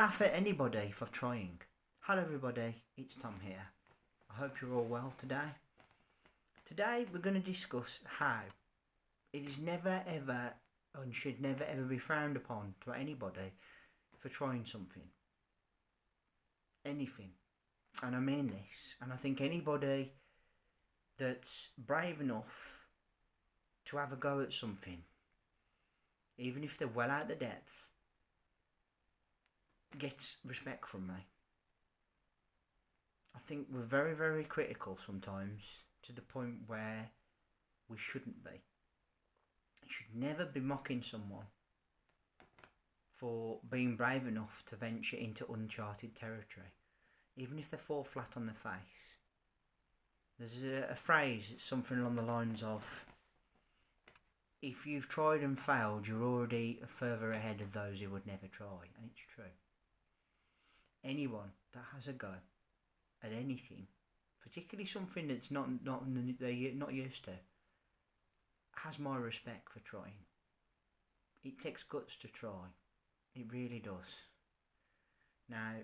laugh at anybody for trying. Hello everybody, it's Tom here. I hope you're all well today. Today we're going to discuss how it is never ever and should never ever be frowned upon to anybody for trying something. Anything. And I mean this. And I think anybody that's brave enough to have a go at something, even if they're well out the depth, gets respect from me. I think we're very, very critical sometimes to the point where we shouldn't be. You should never be mocking someone for being brave enough to venture into uncharted territory, even if they fall flat on their face. There's a phrase, it's something along the lines of, if you've tried and failed, you're already further ahead of those who would never try. And it's true. Anyone that has a go at anything, particularly something that's they're not used to, has my respect for trying. It takes guts to try. It really does. Now,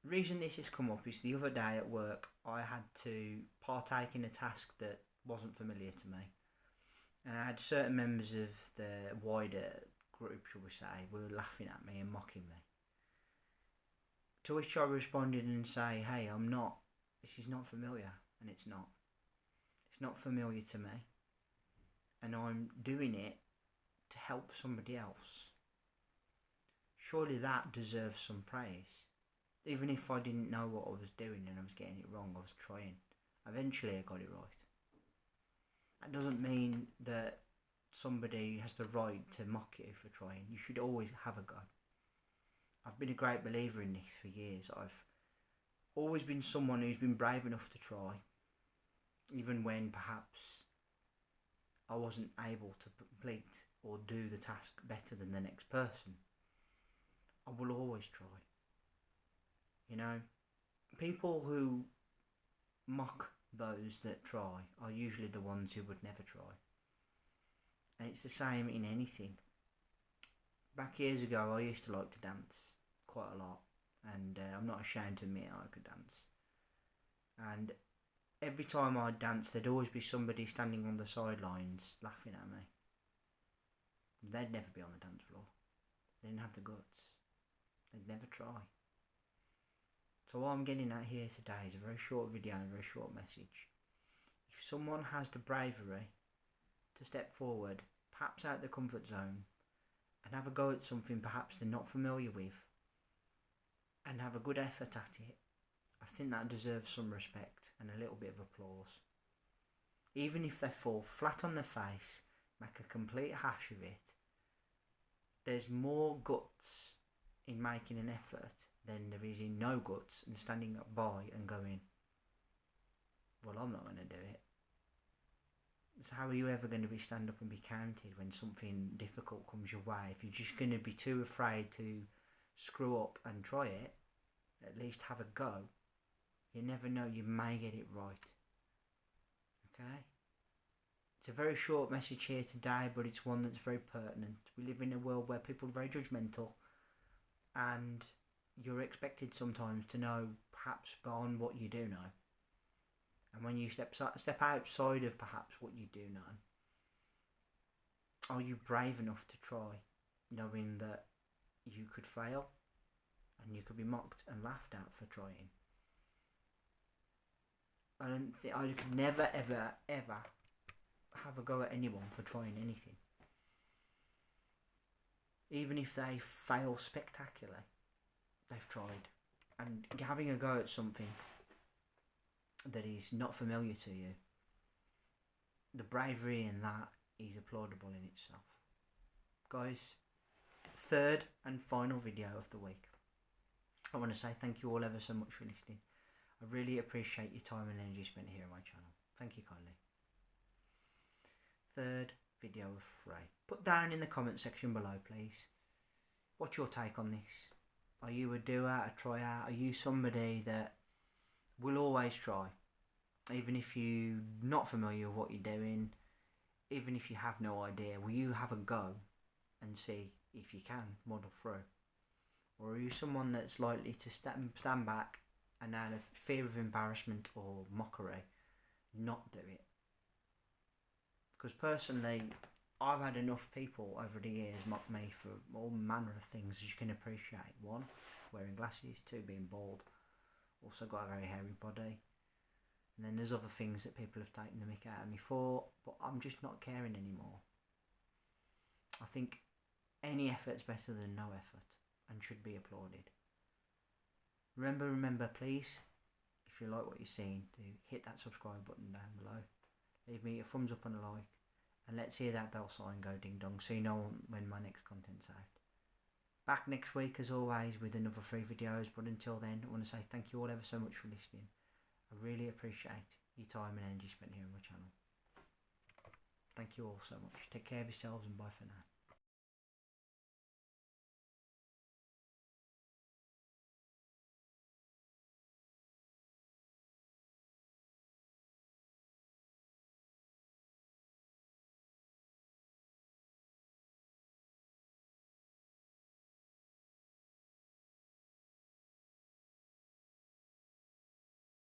the reason this has come up is the other day at work I had to partake in a task that wasn't familiar to me. And I had certain members of the wider group, shall we say, were laughing at me and mocking me. To which I responded and say, hey, this is not familiar, and it's not. It's not familiar to me. And I'm doing it to help somebody else. Surely that deserves some praise. Even if I didn't know what I was doing and I was getting it wrong, I was trying. Eventually I got it right. That doesn't mean that somebody has the right to mock you for trying. You should always have a go. I've been a great believer in this for years. I've always been someone who's been brave enough to try, even when perhaps I wasn't able to complete or do the task better than the next person. I will always try. You know, people who mock those that try are usually the ones who would never try. And it's the same in anything. Back years ago, I used to like to dance quite a lot, and I'm not ashamed to admit I could dance. And every time I danced, there'd always be somebody standing on the sidelines laughing at me. They'd never be on the dance floor. They didn't have the guts. They'd never try. So what I'm getting at here today is a very short video and a very short message. If someone has the bravery to step forward, perhaps out of their comfort zone, and have a go at something perhaps they're not familiar with, and have a good effort at it, I think that deserves some respect and a little bit of applause. Even if they fall flat on their face, make a complete hash of it, there's more guts in making an effort than there is in no guts and standing up by and going, well, I'm not going to do it. So how are you ever going to stand up and be counted when something difficult comes your way? If you're just going to be too afraid to screw up and try it, at least have a go. You never know, you may get it right. Okay? It's a very short message here today, but it's one that's very pertinent. We live in a world where people are very judgmental, and you're expected sometimes to know perhaps beyond what you do know. And when you step outside of perhaps what you do know, are you brave enough to try, knowing that you could fail and you could be mocked and laughed at for trying? I could never, ever, ever have a go at anyone for trying anything. Even if they fail spectacularly, they've tried. And having a go at something that is not familiar to you, the bravery in that is applaudable in itself. Guys, third and final video of the week. I want to say thank you all ever so much for listening. I really appreciate your time and energy spent here on my channel. Thank you kindly. Third video of Frey. Put down in the comment section below, please. What's your take on this? Are you a doer, a tryer? Are you somebody that will always try? Even if you're not familiar with what you're doing, even if you have no idea, will you have a go and see if you can muddle through? Or are you someone that's likely to stand back and out of fear of embarrassment or mockery, not do it? Because personally, I've had enough people over the years mock me for all manner of things, as you can appreciate. One, wearing glasses. Two, being bald. Also got a very hairy body. And then there's other things that people have taken the mick out of me for, but I'm just not caring anymore. I think any effort's better than no effort and should be applauded. Remember, please, if you like what you're seeing, do hit that subscribe button down below. Leave me a thumbs up and a like, and let's hear that bell sign go ding dong so you know when my next content's out. Back next week as always with another 3 videos, but until then I want to say thank you all ever so much for listening. I really appreciate your time and energy spent here on my channel. Thank you all so much. Take care of yourselves and bye for now.